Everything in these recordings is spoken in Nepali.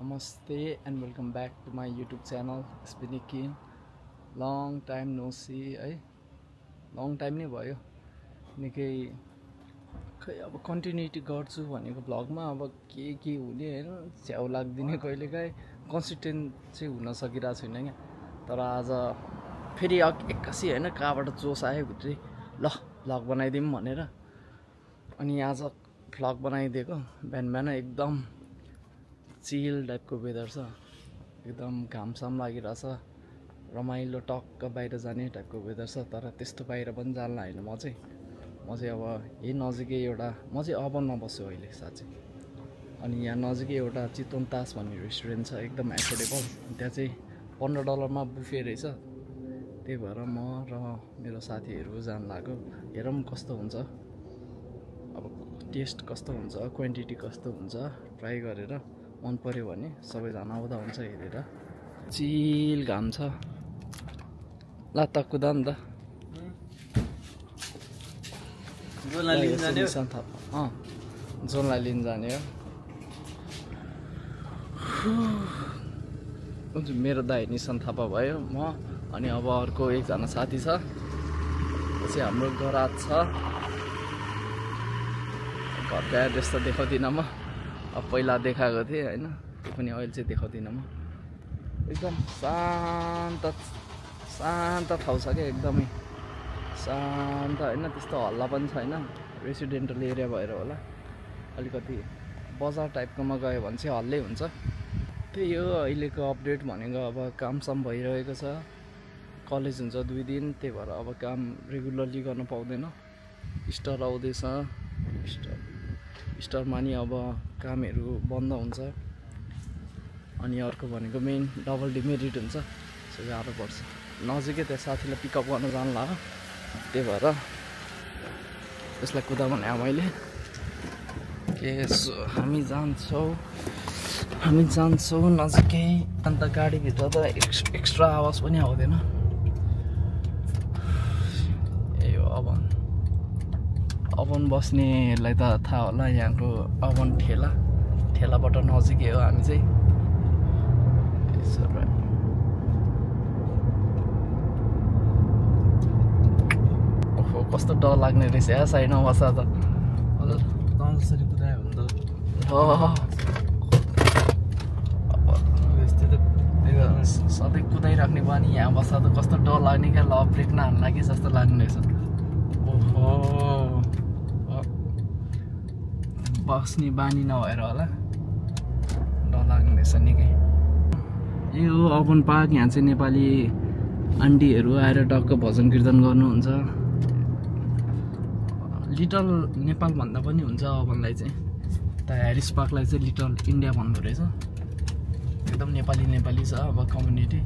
Namaste and welcome back to my YouTube channel. It's been Nicky. Long time no see. Long time नै भयो. निकै खै अब कन्टिन्युटी गर्छु भनेको ब्लगमा अब के हुने हैन च्याउ लाग्दिने कहिलेकाहीँ कन्सिस्टेन्ट चाहिँ हुन सकिरा छैन के तर आज फेरि एक्कासी हैन कहाँबाट जोश आयो भित्रै ल ब्लग बनाइदिम भनेर अनि आज ब्लग बनाइदिएको बिहान एकदम चिल टाइपको वेदर छ एकदम घामसाम लागिरहेछ रमाइलो टक्क बाहिर जाने टाइपको वेदर छ तर त्यस्तो बाहिर पनि जान्ला हैन म चाहिँ अब यही नजिकै एउटा म चाहिँ अबनमा बस्छु अहिले साँच्चै अनि यहाँ नजिकै एउटा चितवन तास भन्ने रेस्टुरेन्ट छ एकदम एफोर्डेबल त्यहाँ चाहिँ $15 मा बुफे रहेछ त्यही भएर म र मेरो साथीहरु जान लाग्यो हेरौँ कस्तो हुन्छ अब टेस्ट कस्तो हुन्छ क्वान्टिटी कस्तो हुन्छ ट्राई गरेर मन पर्यो भने सबैजना आउँदा हुन्छ हेरेर चिल घाम छ ल त कुदा नि त जोनलाई लिन जाने जोनलाई लिन जाने हो मेरो दाइ निशान थापा भयो म अनि अब अर्को एकजना साथी छ चाहिँ हाम्रो गराज छ घरको एड्रेस त देखाउँदिनँ म अब पहिला देखाएको थिएँ हैन त्यो पनि अहिले चाहिँ देखाउँदिनँ म एकदम शान्त ठाउँ छ क्या एकदमै शान्त हैन त्यस्तो हल्ला पनि छैन रेसिडेन्टल एरिया भएर होला अलिकति बजार टाइपकोमा गयो भने चाहिँ हल्लै हुन्छ त्यही हो अहिलेको अपडेट भनेको अब कामसाम भइरहेको छ कलेज हुन्छ 2 दिन त्यही भएर अब काम रेगुलरली गर्न पाउँदैन स्टार आउँदैछ स्टारमा नि अब कामहरु बन्द हुन्छ अनि अर्को भनेको मेन डबल डिमेरिट हुन्छ सो गाह्रो पर्छ नजिकै त्यो साथीलाई पिकअप गर्न जान्ला त्यही भएर त्यसलाई कुदा भने मैले हामी जान्छौँ नजिकै अन्त गाडीभित्र त एक्स्ट्रा आवाज पनि आउँदैन ए हो अवन बस्नेहरूलाई त थाहा होला यहाँको अवन ठेलाबाट नजिकै हो हामी चाहिँ ओहो कस्तो डर लाग्ने रहेछ या साइडमा बस्दा त जसरी कुदायो भने त सधैँ कुदाइराख्ने बानी यहाँ बस्दा त कस्तो डर लाग्ने क्या ल ब्रेक नहाल्ला कि जस्तो लाग्ने रहेछ ओहो बस्ने बानी नभएर होला डर लाग्ने रहेछ निकै यो हो अपन पार्क यहाँ चाहिँ नेपाली आन्टीहरू आएर टक्क भजन कीर्तन गर्नुहुन्छ लिटल नेपाल भन्दा पनि हुन्छ अवनलाई चाहिँ त ह्यारिस पार्कलाई चाहिँ लिटल इन्डिया भन्दो रहेछ एकदम नेपाली छ अब कम्युनिटी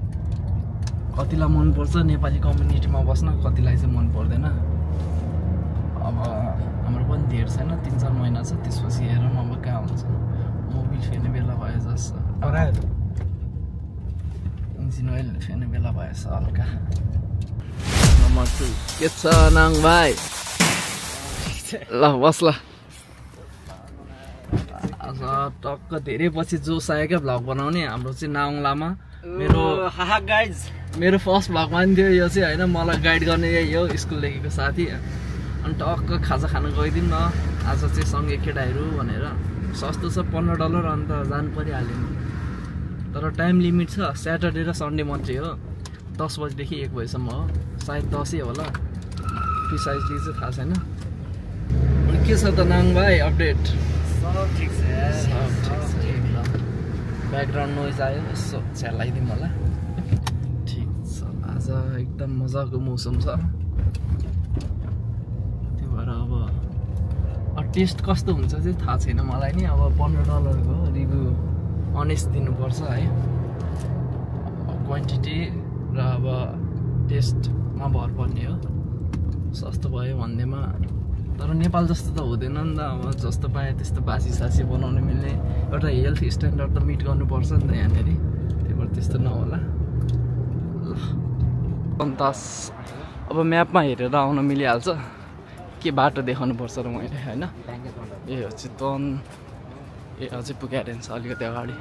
कतिलाई मन पर्छ नेपाली कम्युनिटीमा बस्न कतिलाई चाहिँ मन पर्दैन अब हाम्रो पनि धेर छैन 3-4 महिना छ त्यसपछि हेरौँ अब कहाँ हुन्छ मोबिल फेर्ने बेला भयो जस्तो इन्जिन ओइल फेर्ने बेला भएछ हल्का नम्बर 2 के छ नाङ भाइ ल बस ल आज टक्क धेरै पछि जोस आयो क्या भ्लग बनाउने हाम्रो चाहिँ नाङ लामा मेरो फर्स्ट भ्लगमा नि थियो यो चाहिँ हैन मलाई गाइड गर्ने यही हो स्कुलदेखिको साथी अनि टक्क खाजा खान गइदिउँ न आज चाहिँ सँगै केटाहरू भनेर सस्तो छ $15 अन्त जानु परिहाल्यो नि तर टाइम लिमिट छ स्याटरडे र सन्डे मात्रै हो 10 बजेदेखि 1 बजेसम्म हो सायद 10 होला प्रिसाइजली चाहिँ थाहा छैन अनि के छ त नाङ भाइ अपडेट सब ठीक छ ब्याकग्राउन्ड नोइज आयो यसो छ्यालाइदिउँ होला ठिक छ आज एकदम मजाको मौसम छ त्यही भएर अब टेस्ट कस्तो हुन्छ चाहिँ थाहा छैन मलाई नि अब $15 को रिभ्यू अनेस्ट दिनुपर्छ है क्वान्टिटी र अब टेस्टमा भर पर्ने हो सस्तो भयो भन्नेमा तर नेपाल जस्तो त हुँदैन नि त अब जस्तो पाए त्यस्तो बासी बनाउन मिल्ने एउटा हेल्थ स्ट्यान्डर्ड त मिट गर्नुपर्छ नि त यहाँनिर त्यही भएर त्यस्तो नहोला अन्त अब म्यापमा हेरेर आउन मिलिहाल्छ के बाटो देखाउनु पर्छ र मैले हैन ए चितवन ए अझै पुगेर छ अलिकति अगाडि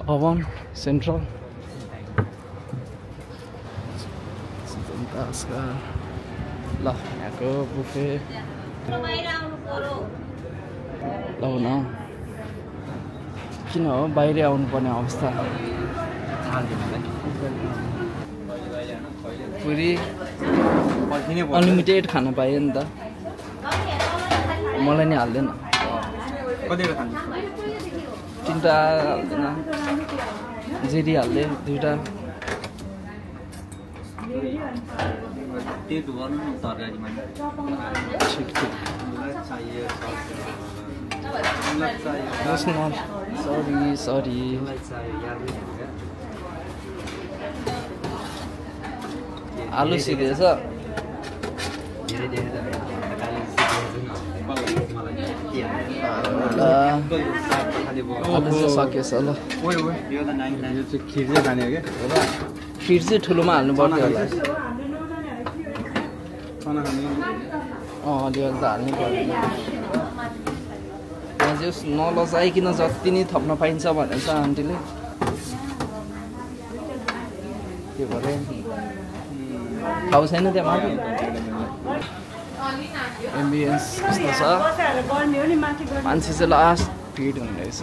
अवन सेन्ट्रल तासका ल यहाँको बुफे ल न किन हो बाहिरै आउनुपर्ने अवस्था पुरी अनलिमिटेड खान पायो नि त मलाई नि हाल्दैन तिनवटा हाल्दैन जेरी हाल्दै दुईवटा ठिक ठिक सरी आलु सिकेछ आलु चाहिँ सकिएछ ल खिर चाहिँ खाने हो क्या खिर चाहिँ ठुलोमा हाल्नु पर्यो होला अलिअलि त हाल्नै पर्दैन यहाँ चाहिँ नलजाइकन जति नै थप्न पाइन्छ भनेर छ आन्टीले त्यो भएर थाहा छैन त्यहाँ माथि एम्बियन्स कस्तो छ मान्छे चाहिँ लास्ट भिड हुने रहेछ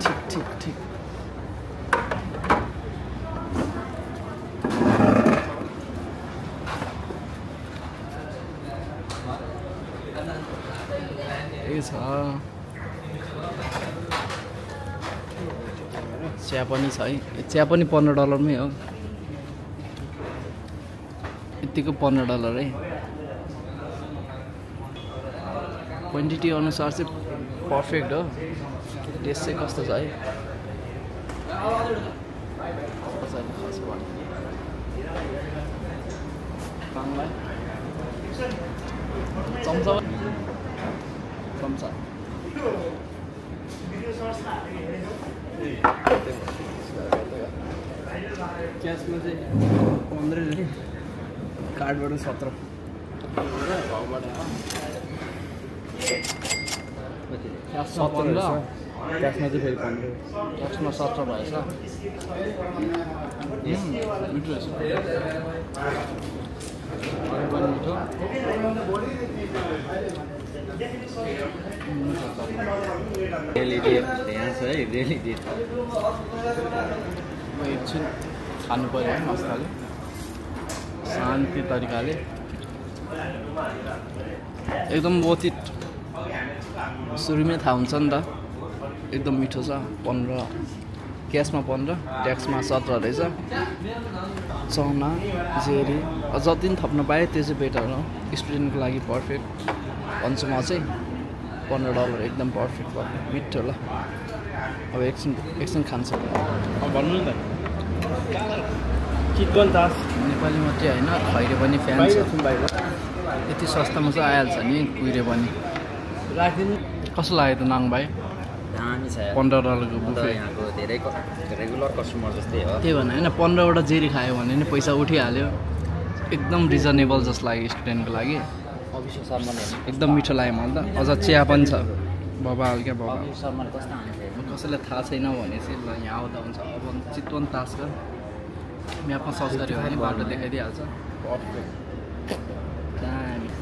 ठिक ठिक ठिक छ चिया पनि छ है चिया पनि $15 हो यतिको $15 है क्वान्टिटी अनुसार चाहिँ पर्फेक्ट हो टेस्ट चाहिँ कस्तो छ है चम्चा चम्चा क्यासमा चाहिँ 15 कार्डबाट 17 क्यासमा 15 क्यासमा चाहिँ फेरि 15 क्यासमा 17 भएछ मिठो रहेछ मिठो एकछिन खानु पर्यो है मजाले शान्ति तरिकाले एकदम व्यथित सुरुमै थाहा हुन्छ नि त एकदम मिठो छ 15 क्यासमा 15 ट्याक्समा 17 रहेछ चना जेरी जति पनि थप्न पाएँ त्यो चाहिँ बेटर हो स्टुडेन्टको लागि पर्फेक्ट भन्छु म चाहिँ $15 एकदम पर्फेक्ट भयो मिठो ल अब एकछिन खान्छ भन्नु नि त चिकन तास नेपाली मात्रै होइन खैरे पनि फ्यान छ यति सस्तामा चाहिँ आइहाल्छ नि कुहिरे पनि राखिदिनु कस्तो लाग्यो त नाङ भाइ दामी छ $15 को बुफे यहाँको धेरै रेगुलर कस्टमर जस्तै हो त्यही भन होइन 15वटा जेरी खायो भने नि पैसा उठिहाल्यो एकदम रिजनेबल जस्तो लाग्यो स्टुडेन्टको लागि अभिषेक शर्माले एकदम मिठो लाग्यो मलाई त अझ चिया पनि छ बबाल क्या बबाल अभिषेक शर्माले कस्तो हान्छ कसैलाई थाहा छैन भने चाहिँ ल यहाँ आउँदा हुन्छ अब चितवन तासका म्यापमा सर्च गऱ्यो भने बाटो देखाइदिइहाल्छ पर्फेक्ट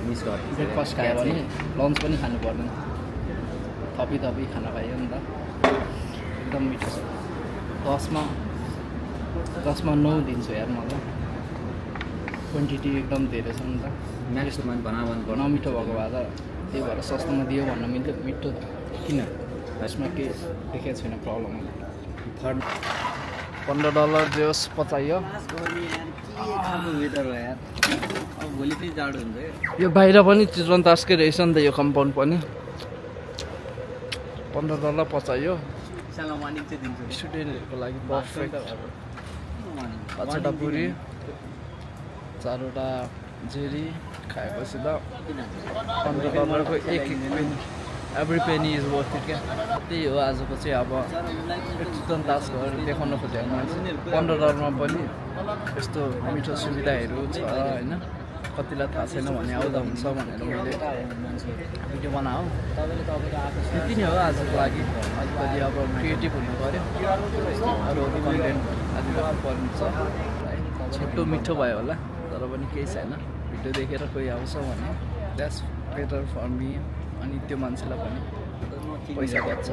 मिस गर्छ ब्रेकफास्ट खायो भने लन्च पनि खानु पर्दैन थपी खान पाइयो नि त एकदम मिठो छ 10मा 9 दिन्छु यार मलाई क्वान्टिटी एकदम धेरै छ नि त म्याक्समा बनाउनु नमिठो भएको भए त त्यही भएर सस्तोमा दियो भन्न मिल्थ्यो मिठो किन यसमा के देखेको छैन प्रब्लम $15 जोस् पचाइयो भोलि चाहिँ जाडो हुन्छ यो बाहिर पनि चितवन तासकै रहेछ नि त यो कम्पाउन्ड पनि $15 पचाइयो स्टुडेन्टहरूको लागि पर्फेक्ट 5वटा पुरी 4वटा जेरी खाएपछि त $15 को एक Penny every Penny is worth it क्या त्यही हो आजको चाहिँ अब चितवन तासहरू देखाउन खोजेको मान्छे $15 मा पनि यस्तो मिठो सुविधाहरू छ होइन कतिलाई थाहा छैन भने आउँदा हुन्छ भनेर मैले भिडियो बनाऊ तपाईँले तपाईँको आएको त्यति नै हो आजको लागि अलिकति अब क्रिएटिभ हुनु पऱ्यो अरू कन्टेन्ट अझै पर्छ छिटो मिठो भयो होला तर पनि केही छैन भिडियो देखेर कोही आउँछ भने द्याट्स बेटर फर मी अनि त्यो मान्छेलाई पनि पैसा बच्छ